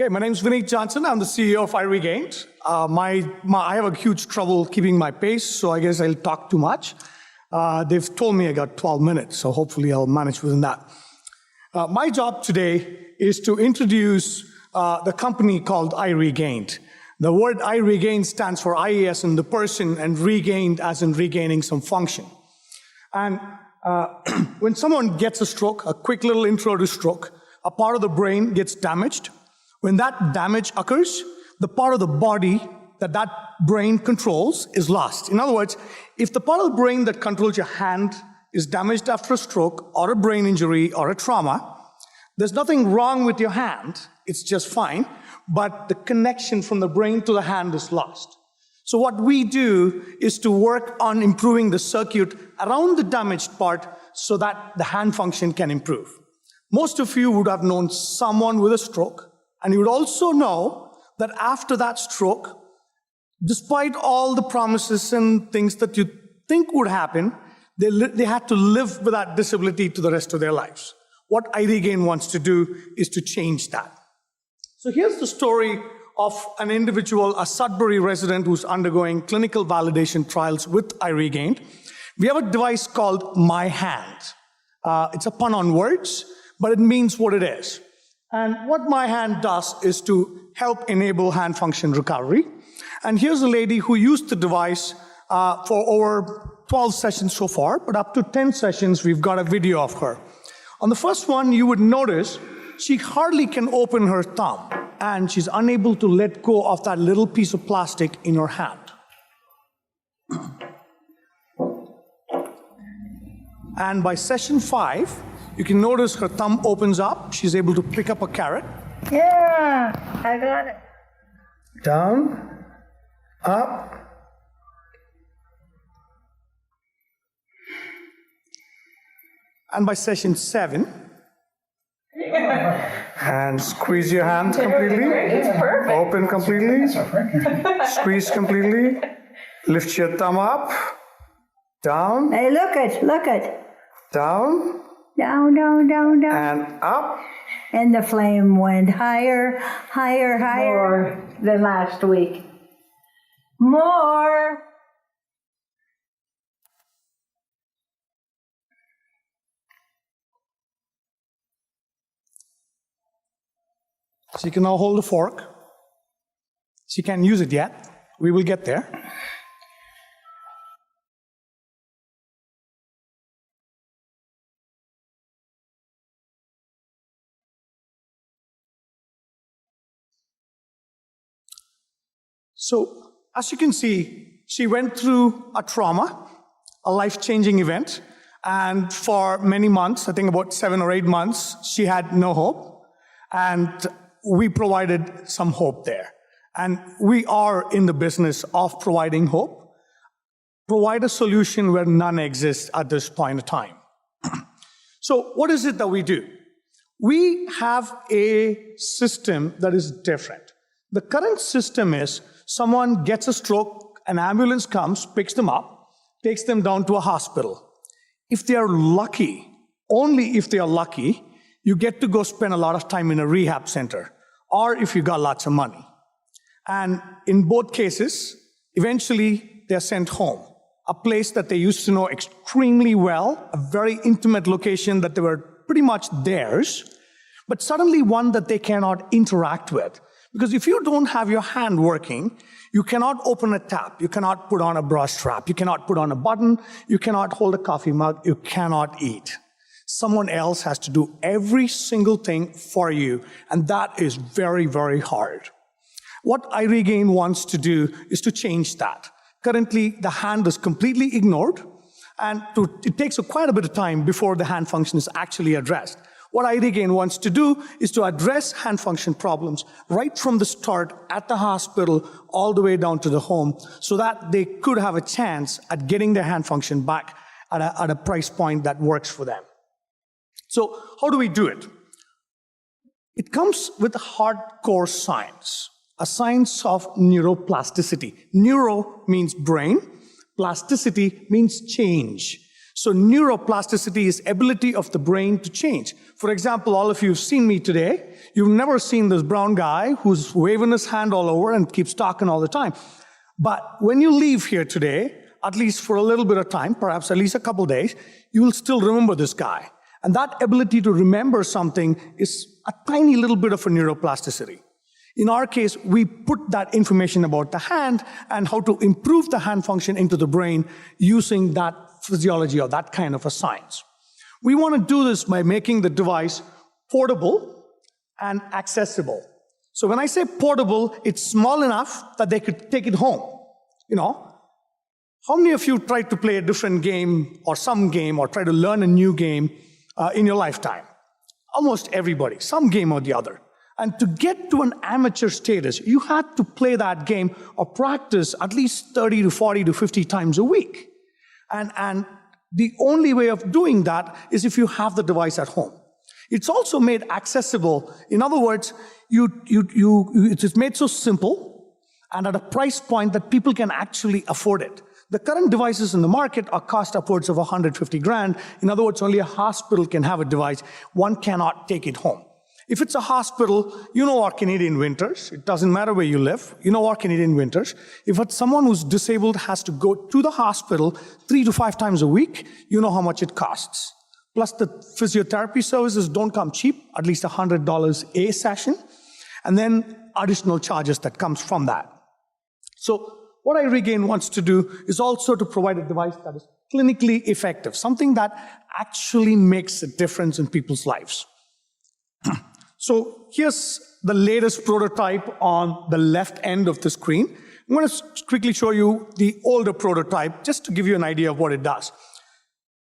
Okay, my name is Vineet Johnson. I'm the CEO of IRegained. I have a huge trouble keeping my pace, so I guess I'll talk too much. They've told me I got 12 minutes, so hopefully I'll manage within that. My job today is to introduce the company called IRegained. The word IRegained stands for I as in the person and regained as in regaining some function. And when someone gets a stroke, a quick little intro to stroke, a part of the brain gets damaged. When that damage occurs, the part of the body that brain controls is lost. In other words, if the part of the brain that controls your hand is damaged after a stroke or a brain injury or a trauma, there's nothing wrong with your hand, it's just fine, but the connection from the brain to the hand is lost. So what we do is to work on improving the circuit around the damaged part so that the hand function can improve. Most of you would have known someone with a stroke, and you would also know that after that stroke, despite all the promises and things that you think would happen, they had to live with that disability to the rest of their lives. What IRegained wants to do is to change that. So here's the story of an individual, a Sudbury resident who's undergoing clinical validation trials with IRegained. We have a device called MyHand. It's a pun on words, but it means what it is. And what MyHand does is to help enable hand function recovery. And here's a lady who used the device for over 12 sessions so far, but up to 10 sessions, we've got a video of her. On the first one, you would notice she hardly can open her thumb, and she's unable to let go of that little piece of plastic in her hand. And by session 5, you can notice her thumb opens up. She's able to pick up a carrot. Yeah, I got it. Down, up. And by session 7, and squeeze your hand completely. It's perfect. Open completely. Squeeze completely. Lift your thumb up. Down. Hey, look it. Down. Down. And up. And the flame went higher. More than last week. More. She can now hold a fork. She can't use it yet. We will get there. So, as you can see, she went through a trauma, a life-changing event, and for many months, I think about 7 or 8 months, she had no hope, and we provided some hope there. And we are in the business of providing hope, provide a solution where none exists at this point in time. So what is it that we do? We have a system that is different. The current system is someone gets a stroke, an ambulance comes, picks them up, takes them down to a hospital. If they are lucky, only if they are lucky, you get to go spend a lot of time in a rehab center, or if you got lots of money. And in both cases, eventually they're sent home, a place that they used to know extremely well, a very intimate location that they were pretty much theirs, but suddenly one that they cannot interact with. Because if you don't have your hand working, you cannot open a tap, you cannot put on a bra strap, you cannot put on a button, you cannot hold a coffee mug, you cannot eat. Someone else has to do every single thing for you, and that is very, very hard. What IRegained wants to do is to change that. Currently, the hand is completely ignored, and it takes quite a bit of time before the hand function is actually addressed. What IRegained wants to do is to address hand function problems right from the start at the hospital all the way down to the home so that they could have a chance at getting their hand function back at a price point that works for them. So how do we do it? It comes with hardcore science, a science of neuroplasticity. Neuro means brain, plasticity means change. So neuroplasticity is ability of the brain to change. For example, all of you have seen me today. You've never seen this brown guy who's waving his hand all over and keeps talking all the time. But when you leave here today, at least for a little bit of time, perhaps at least a couple days, you will still remember this guy. And that ability to remember something is a tiny little bit of a neuroplasticity. In our case, we put that information about the hand and how to improve the hand function into the brain using that physiology or that kind of a science. We want to do this by making the device portable and accessible. So when I say portable, it's small enough that they could take it home. You know, how many of you tried to play a different game or some game or try to learn a new game in your lifetime? Almost everybody, some game or the other. And to get to an amateur status, you had to play that game or practice at least 30 to 40 to 50 times a week. And the only way of doing that is if you have the device at home. It's also made accessible. In other words, it's made so simple and at a price point that people can actually afford it. The current devices in the market are cost upwards of 150 grand. In other words, only a hospital can have a device. One cannot take it home. If it's a hospital, you know our Canadian winters. It doesn't matter where you live. You know our Canadian winters. If it's someone who's disabled has to go to the hospital 3 to 5 times a week, you know how much it costs. Plus the physiotherapy services don't come cheap, at least $100 a session. And then additional charges that comes from that. So what IRegained wants to do is also to provide a device that is clinically effective, something that actually makes a difference in people's lives. So here's the latest prototype on the left end of the screen. I'm going to quickly show you the older prototype just to give you an idea of what it does.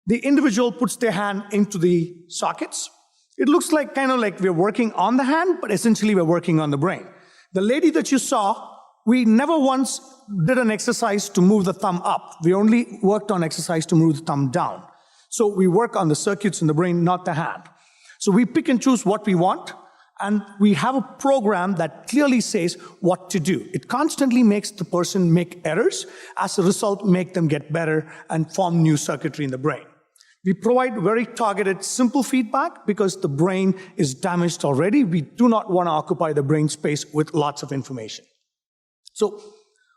The individual puts their hand into the sockets. It looks like kind of like we're working on the hand, but essentially we're working on the brain. The lady that you saw, we never once did an exercise to move the thumb up. We only worked on exercise to move the thumb down. So we work on the circuits in the brain, not the hand. So we pick and choose what we want, and we have a program that clearly says what to do. It constantly makes the person make errors, as a result, make them get better and form new circuitry in the brain. We provide very targeted, simple feedback because the brain is damaged already. We do not want to occupy the brain space with lots of information. So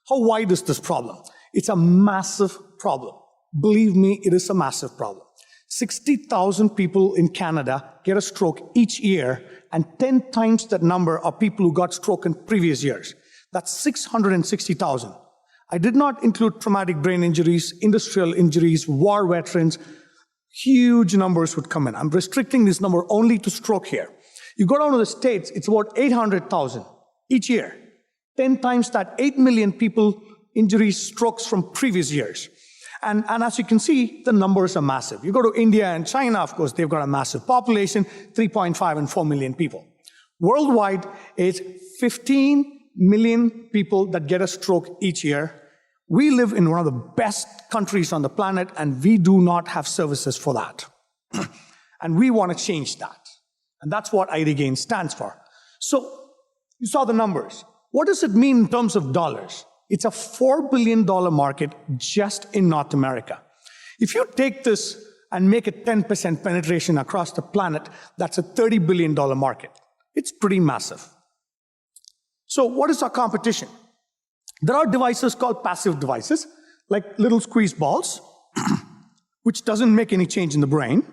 how wide is this problem? It's a massive problem. Believe me, it is a massive problem. 60,000 people in Canada get a stroke each year, and 10 times that number are people who got stroke in previous years. That's 660,000. I did not include traumatic brain injuries, industrial injuries, war veterans. Huge numbers would come in. I'm restricting this number only to stroke here. You go down to the States, it's about 800,000 each year. 10 times that, 8 million people, injuries, strokes from previous years. And as you can see, the numbers are massive. You go to India and China, of course, they've got a massive population, 3.5 and 4 million people. Worldwide, it's 15 million people that get a stroke each year. We live in one of the best countries on the planet, and we do not have services for that. And we want to change that. And that's what IRegained stands for. So you saw the numbers. What does it mean in terms of dollars? It's a $4 billion market just in North America. If you take this and make a 10% penetration across the planet, that's a $30 billion market. It's pretty massive. So what is our competition? There are devices called passive devices, like little squeeze balls, which doesn't make any change in the brain.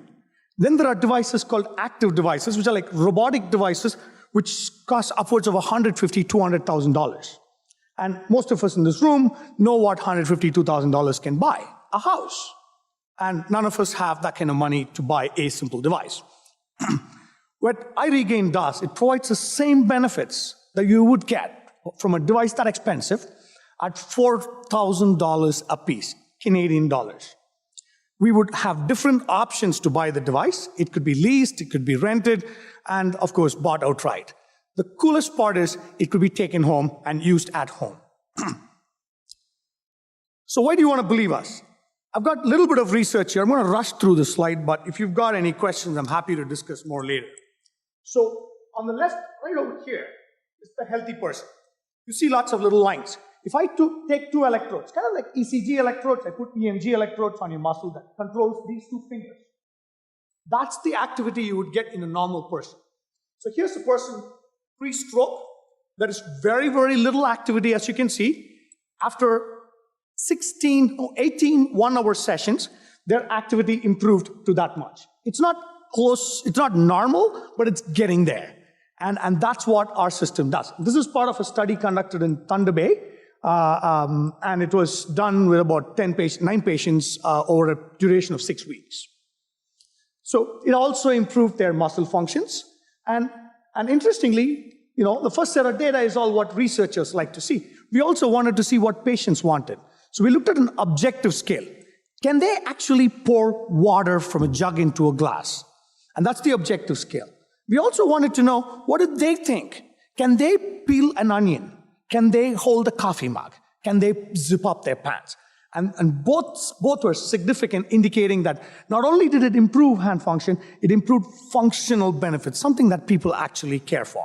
Then there are devices called active devices, which are like robotic devices, which cost upwards of $150,000, $200,000. And most of us in this room know what $150,000, $2,000 can buy, a house. And none of us have that kind of money to buy a simple device. What IRegained does, it provides the same benefits that you would get from a device that expensive at $4,000 a piece, Canadian dollars. We would have different options to buy the device. It could be leased, it could be rented, and of course, bought outright. The coolest part is it could be taken home and used at home. So why do you want to believe us? I've got a little bit of research here. I'm going to rush through the slide, but if you've got any questions, I'm happy to discuss more later. So on the left, right over here, is the healthy person. You see lots of little lines. If I take two electrodes, kind of like ECG electrodes, I put EMG electrodes on your muscle that controls these two fingers. That's the activity you would get in a normal person. So here's a person pre-stroke. There is very, very little activity, as you can see. After 16 or 18 one-hour sessions, their activity improved to that much. It's not close, it's not normal, but it's getting there. And that's what our system does. This is part of a study conducted in Thunder Bay, and it was done with about 9 patients over a duration of 6 weeks. So it also improved their muscle functions. And interestingly, the first set of data is all what researchers like to see. We also wanted to see what patients wanted. So we looked at an objective scale. Can they actually pour water from a jug into a glass? And that's the objective scale. We also wanted to know, what do they think? Can they peel an onion? Can they hold a coffee mug? Can they zip up their pants? And both were significant, indicating that not only did it improve hand function, it improved functional benefits, something that people actually care for.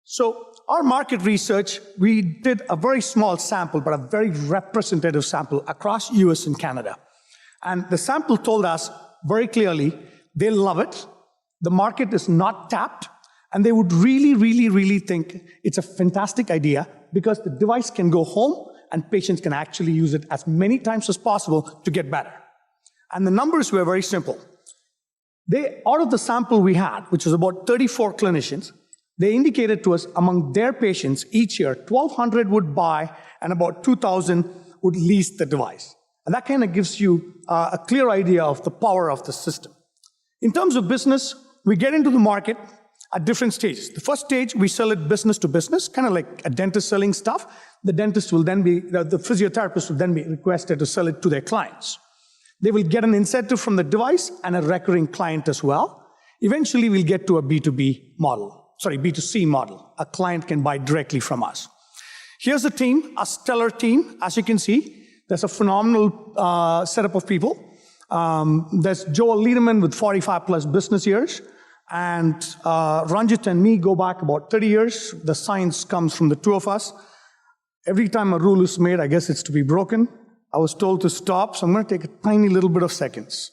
So our market research, we did a very small sample, but a very representative sample across US and Canada. And the sample told us very clearly, they love it, the market is not tapped, and they would really, really, really think it's a fantastic idea because the device can go home and patients can actually use it as many times as possible to get better. And the numbers were very simple. Out of the sample we had, which was about 34 clinicians, they indicated to us among their patients each year, 1,200 would buy and about 2,000 would lease the device. And that kind of gives you a clear idea of the power of the system. In terms of business, we get into the market at different stages. The first stage, we sell it business to business, kind of like a dentist selling stuff. The dentist will then the physiotherapist will then be requested to sell it to their clients. They will get an incentive from the device and a recurring client as well. Eventually, we'll get to a B2C model. A client can buy directly from us. Here's a team, a stellar team. As you can see, there's a phenomenal setup of people. There's Joel Liederman with 45 plus business years. And Ranjit and me go back about 30 years. The science comes from the two of us. Every time a rule is made, I guess it's to be broken. I was told to stop, so I'm going to take a tiny little bit of seconds.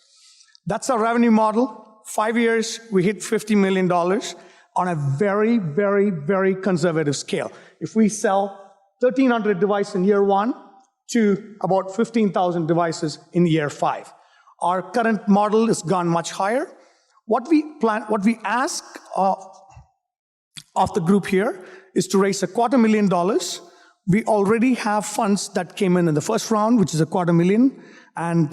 That's our revenue model. 5 years, we hit $50 million on a very, very, very conservative scale. If we sell 1,300 devices in year 1 to about 15,000 devices in year 5. Our current model has gone much higher. What we ask of the group here is to raise $250,000. We already have funds that came in the first round, which is $250,000, and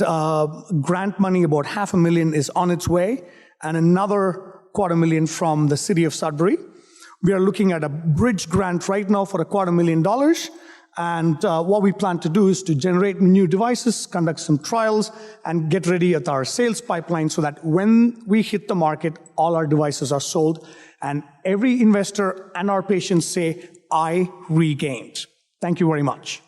grant money, about $500,000, is on its way, and another $250,000 from the city of Sudbury. We are looking at a bridge grant right now for $250,000. And what we plan to do is to generate new devices, conduct some trials, and get ready at our sales pipeline so that when we hit the market, all our devices are sold. And every investor and our patients say, I regained. Thank you very much.